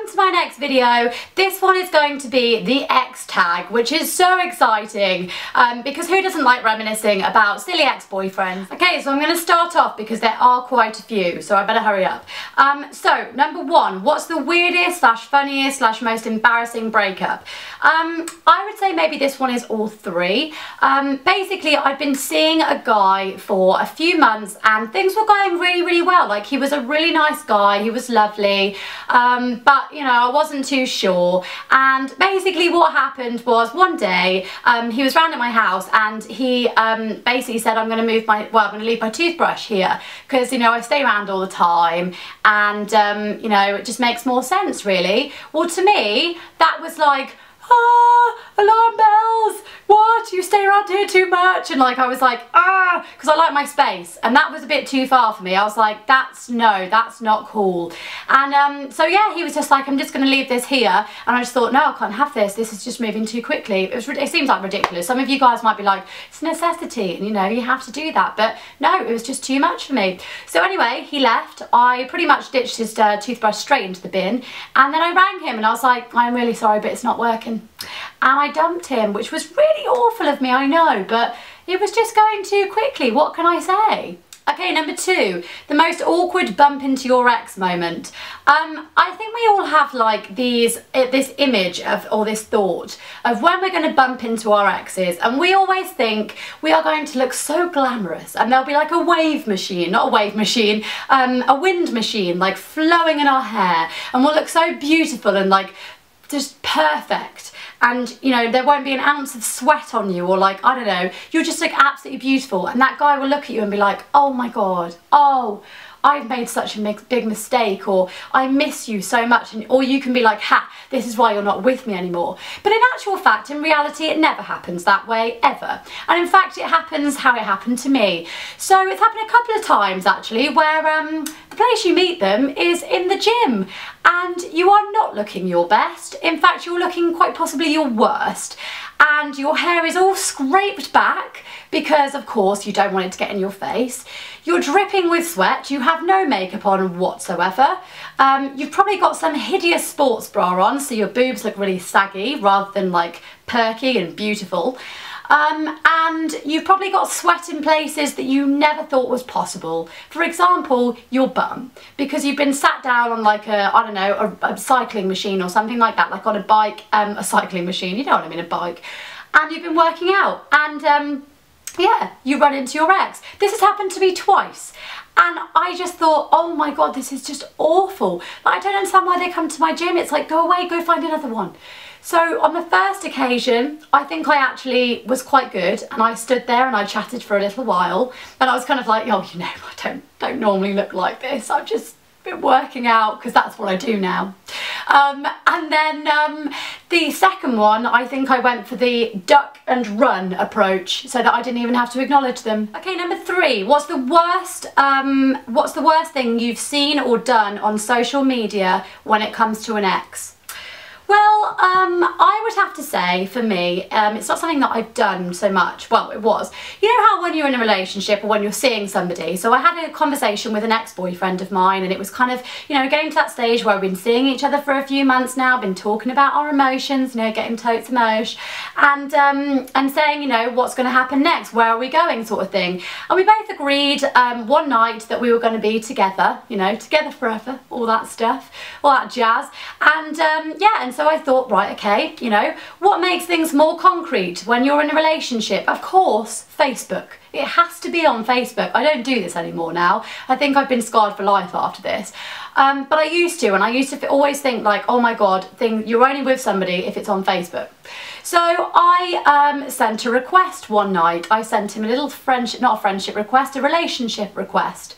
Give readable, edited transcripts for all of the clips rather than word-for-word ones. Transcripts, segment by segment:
welcome to my next video. This one is going to be the X tag, which is so exciting because who doesn't like reminiscing about silly ex-boyfriends? Okay, so I'm going to start off because there are quite a few, so I better hurry up. So, number one, what's the weirdest / funniest / most embarrassing breakup? I would say maybe this one is all three. Basically, I'd been seeing a guy for a few months and things were going really well. Like, he was a really nice guy, he was lovely, but you know, I wasn't too sure. And basically what happened was one day he was round at my house and he basically said, I'm going to leave my toothbrush here because, you know, I stay around all the time and you know, it just makes more sense really. Well, to me that was like, alarm bells, what, you stay around here too much, and like I was like, because I like my space, and that was a bit too far for me. I was like, that's not cool. And so yeah, he was just like, I'm just going to leave this here, and I just thought, no, I can't have this is just moving too quickly. It seems like ridiculous. Some of you guys might be like, it's a necessity and you know, you have to do that, but no, it was just too much for me. So anyway, he left. I pretty much ditched his toothbrush straight into the bin, and then I rang him and I was like, I'm really sorry, but it's not working. And I dumped him, which was really awful of me, I know, but it was just going too quickly. What can I say? Okay, number two, the most awkward bump into your ex moment. I think we all have like this image of, or this thought of when we're going to bump into our exes, and we always think we are going to look so glamorous, and there'll be like a wave machine, not a wave machine, a wind machine like flowing in our hair, and we'll look so beautiful and like just perfect. And you know, there won't be an ounce of sweat on you, or like, I don't know, you'll just look absolutely beautiful, and that guy will look at you and be like, oh my god, oh, I've made such a big mistake, or I miss you so much, and or you can be like, ha, this is why you're not with me anymore. But in actual fact, in reality, it never happens that way, ever. And in fact, it happens how it happened to me. So it's happened a couple of times actually, where the place you meet them is in the gym, and you are not looking your best. In fact, you're looking quite possibly your worst, and your hair is all scraped back because of course you don't want it to get in your face. You're dripping with sweat, you have no makeup on whatsoever, you've probably got some hideous sports bra on so your boobs look really saggy rather than like perky and beautiful, and you've probably got sweat in places that you never thought was possible. For example, your bum, because you've been sat down on like a, I don't know, a cycling machine or something like that, like on a bike, a cycling machine, you know what I mean, a bike, and you've been working out, and yeah, you run into your ex. This has happened to me twice, and I just thought, oh my god, this is just awful. Like, I don't understand why they come to my gym. It's like, go away, go find another one. So on the first occasion, I think I actually was quite good, and I stood there and I chatted for a little while, and I was kind of like, oh, you know, I don't normally look like this. I've just been working out because that's what I do now. And then the second one, I think I went for the duck and run approach so that I didn't even have to acknowledge them. Okay, number three, what's the worst thing you've seen or done on social media when it comes to an ex? Well, I would have to say, for me, it's not something that I've done so much. Well, it was. You know how when you're in a relationship or when you're seeing somebody, so I had a conversation with an ex-boyfriend of mine, and it was kind of, you know, getting to that stage where we've been seeing each other for a few months now, been talking about our emotions, you know, getting totes emotion, and saying, you know, what's going to happen next, where are we going, sort of thing. And we both agreed one night that we were going to be together, you know, together forever, all that stuff, all that jazz, and yeah, and so I thought, right, okay, you know, what makes things more concrete when you're in a relationship? Of course, Facebook. It has to be on Facebook. I don't do this anymore now. I think I've been scarred for life after this. But I used to, and I used to always think like, oh my god, you're only with somebody if it's on Facebook. So I sent a request one night. I sent him a little friendship, not a friendship request, a relationship request.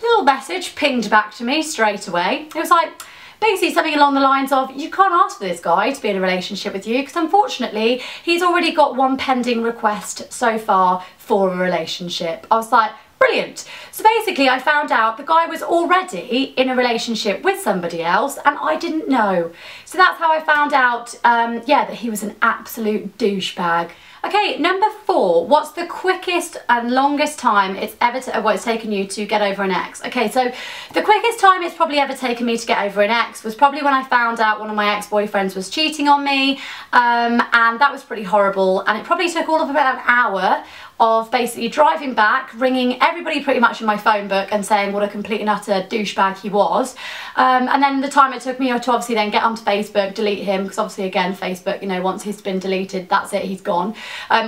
Little message pinged back to me straight away. It was like, basically something along the lines of, you can't ask for this guy to be in a relationship with you because unfortunately he's already got one pending request so far for a relationship. I was like, brilliant. So basically I found out the guy was already in a relationship with somebody else and I didn't know. So that's how I found out, yeah, that he was an absolute douchebag. Okay, number 4, what's the quickest and longest time it's ever it's taken you to get over an ex? Okay, so the quickest time it's probably ever taken me to get over an ex was probably when I found out one of my ex-boyfriends was cheating on me, and that was pretty horrible, and it probably took all of about an hour of basically driving back, ringing everybody pretty much in my phone book and saying what a complete and utter douchebag he was. And then the time it took me to obviously then get onto Facebook, delete him, because obviously again Facebook, you know, once he's been deleted, that's it, he's gone.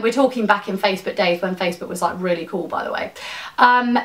We're talking back in Facebook days when Facebook was like really cool, by the way.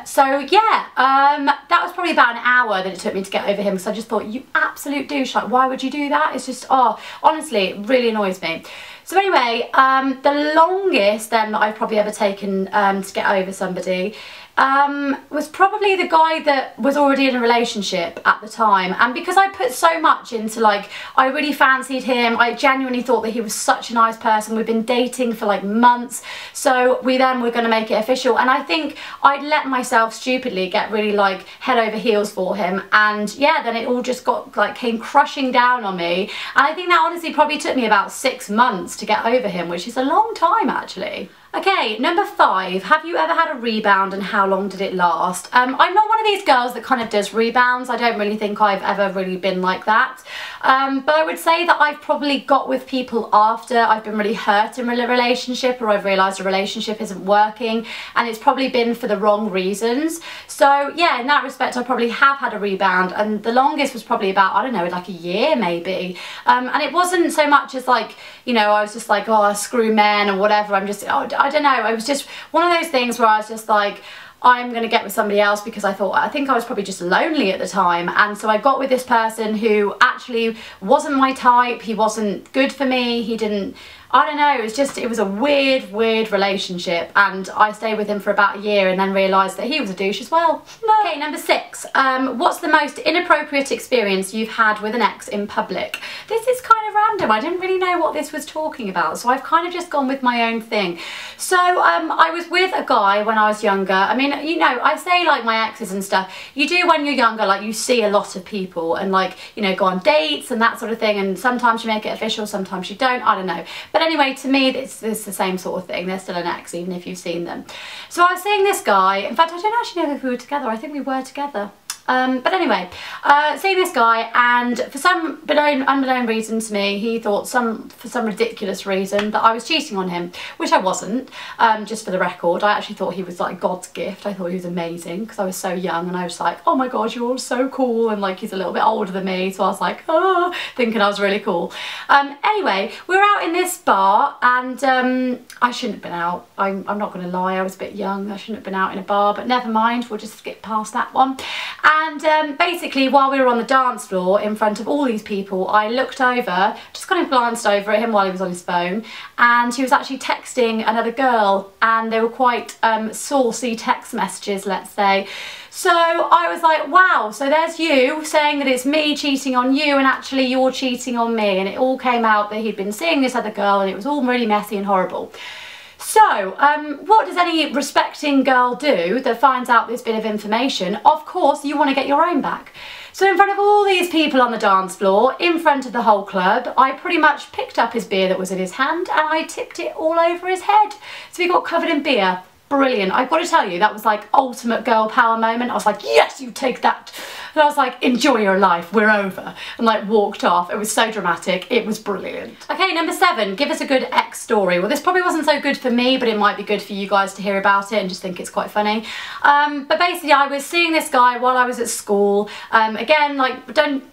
So yeah, that was probably about an hour that it took me to get over him, because I just thought, you absolute douche, like why would you do that? It's just, oh, honestly, it really annoys me. So anyway, the longest then that I've probably ever taken to get over somebody was probably the guy that was already in a relationship at the time, and because I put so much into, like, I really fancied him, I genuinely thought that he was such a nice person, we've been dating for like months, so we then were going to make it official, and I think I'd let myself stupidly get really like head over heels for him, and yeah, then it all just got like came crushing down on me, and I think that honestly probably took me about 6 months to get over him, which is a long time actually. Okay, number 5, have you ever had a rebound and how long did it last? I'm not one of these girls that kind of does rebounds. I don't really think I've ever really been like that. But I would say that I've probably got with people after I've been really hurt in a relationship, or I've realised a relationship isn't working, and it's probably been for the wrong reasons. So yeah, in that respect I probably have had a rebound, and the longest was probably about, I don't know, like a year maybe. And it wasn't so much as like, you know, I was just like, oh, screw men or whatever. I'm just, oh, I don't know, it was just one of those things where I was just like, I'm going to get with somebody else, because I think I was probably just lonely at the time, and so I got with this person who actually wasn't my type, he wasn't good for me, he didn't, I don't know, it was a weird relationship, and I stayed with him for about a year and then realised that he was a douche as well. Okay, number 6, what's the most inappropriate experience you've had with an ex in public? This is kind of random, I didn't really know what this was talking about, so I've kind of just gone with my own thing. So I was with a guy when I was younger. I mean, you know, I say like my exes and stuff, you do when you're younger, like you see a lot of people and like, you know, go on dates and that sort of thing, and sometimes you make it official, sometimes you don't, I don't know. But anyway, to me it's the same sort of thing, they're still an ex even if you've seen them. So I was seeing this guy, in fact I don't actually know if we were together, I think we were together. But anyway, seeing this guy, and for some unbeknown reason to me, he thought for some ridiculous reason that I was cheating on him, which I wasn't. Just for the record, I actually thought he was like God's gift. I thought he was amazing because I was so young, and I was like, oh my god, you're all so cool, and like he's a little bit older than me, so I was like, oh, thinking I was really cool. Anyway, we were out in this bar, and I shouldn't have been out. I'm not going to lie, I was a bit young, I shouldn't have been out in a bar, but never mind, we'll just skip past that one. And basically, while we were on the dance floor in front of all these people, I looked over, just kind of glanced over at him while he was on his phone, and he was actually texting another girl, and they were quite saucy text messages, let's say. So I was like, wow, so there's you saying that it's me cheating on you, and actually you're cheating on me, and it all came out that he'd been seeing this other girl, and it was all really messy and horrible. So, what does any respecting girl do that finds out this bit of information? Of course, you want to get your own back. So in front of all these people on the dance floor, in front of the whole club, I pretty much picked up his beer that was in his hand and I tipped it all over his head. So he got covered in beer. Brilliant. I've got to tell you, that was like ultimate girl power moment. I was like, yes, you take that. And I was like, enjoy your life, we're over. And like walked off. It was so dramatic. It was brilliant. Okay, number 7, give us a good ex story. Well, this probably wasn't so good for me, but it might be good for you guys to hear about it and just think it's quite funny. But basically I was seeing this guy while I was at school. Again, like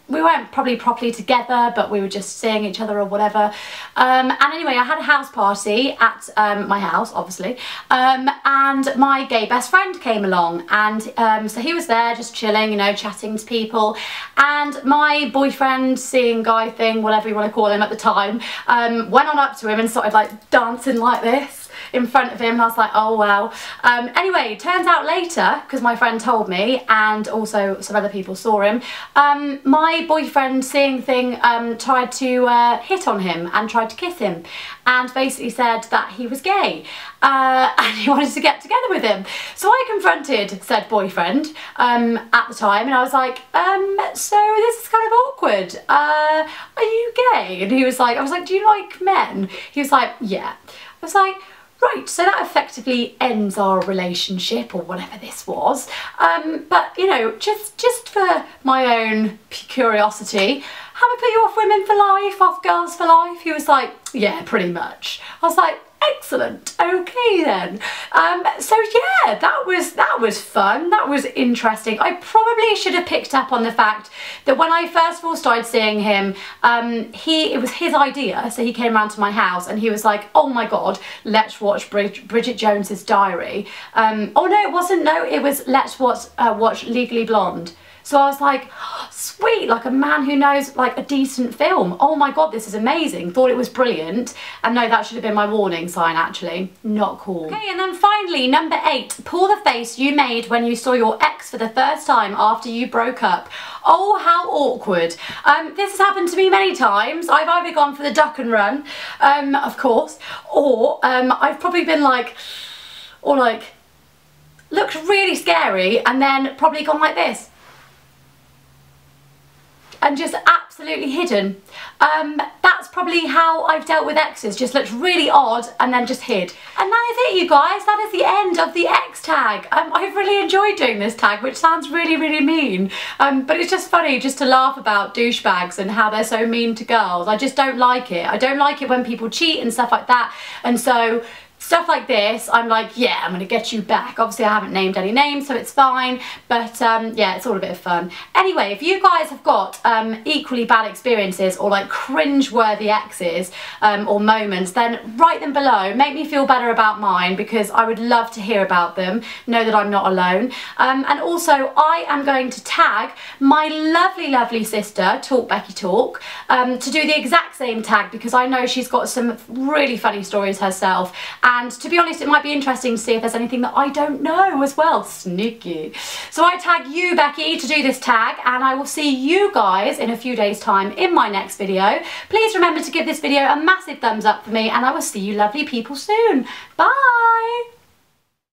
we weren't probably properly together, but we were just seeing each other or whatever. And anyway, I had a house party at my house, obviously. And my gay best friend came along, and so he was there just chilling, you know, chatting to people, and my boyfriend, seeing guy thing, whatever you want to call him at the time, went on up to him and started like dancing like this in front of him, and I was like, oh wow. Anyway, turns out later, because my friend told me, and also some other people saw him, my boyfriend, seeing thing, tried to hit on him and tried to kiss him, and basically said that he was gay, and he wanted to get together with him. So I confronted said boyfriend at the time, and I was like, so this is kind of awkward. awkward. Are you gay? And he was like, I was like, do you like men? He was like, yeah. I was like, right, so that effectively ends our relationship or whatever this was. But you know, just for my own curiosity, have I put you off women for life, off girls for life? He was like, yeah, pretty much. I was like, excellent, okay then. So yeah, that was fun, that was interesting. I probably should have picked up on the fact that when I first of all started seeing him, it was his idea, so he came around to my house and he was like, oh my god, let's watch Bridget Jones's Diary. Oh no, it wasn't, no, it was let's watch Legally Blonde. So I was like, oh, sweet, like a man who knows like a decent film. Oh my god, this is amazing. Thought it was brilliant. And no, that should have been my warning sign actually. Not cool. Okay, and then finally, number 8, pull the face you made when you saw your ex for the first time after you broke up. Oh, how awkward. This has happened to me many times. I've either gone for the duck and run, of course, or I've probably been like, or like, looked really scary and then probably gone like this. And just absolutely hidden. That's probably how I've dealt with exes, just looked really odd and then just hid. And that is it, you guys, that is the end of the ex tag. I've really enjoyed doing this tag, which sounds really, really mean. But it's just funny just to laugh about douchebags and how they're so mean to girls. I just don't like it. I don't like it when people cheat and stuff like that. And so, stuff like this, I'm like, yeah, I'm gonna get you back. Obviously I haven't named any names, so it's fine, but yeah, it's all a bit of fun. Anyway, if you guys have got equally bad experiences or like cringe-worthy exes or moments, then write them below. Make me feel better about mine because I would love to hear about them. Know that I'm not alone. And also, I am going to tag my lovely, lovely sister, Talk Becky Talk, to do the exact same tag because I know she's got some really funny stories herself. And to be honest, it might be interesting to see if there's anything that I don't know as well. Sneaky. So I tag you, Becky, to do this tag, and I will see you guys in a few days' time in my next video. Please remember to give this video a massive thumbs up for me, and I will see you lovely people soon. Bye!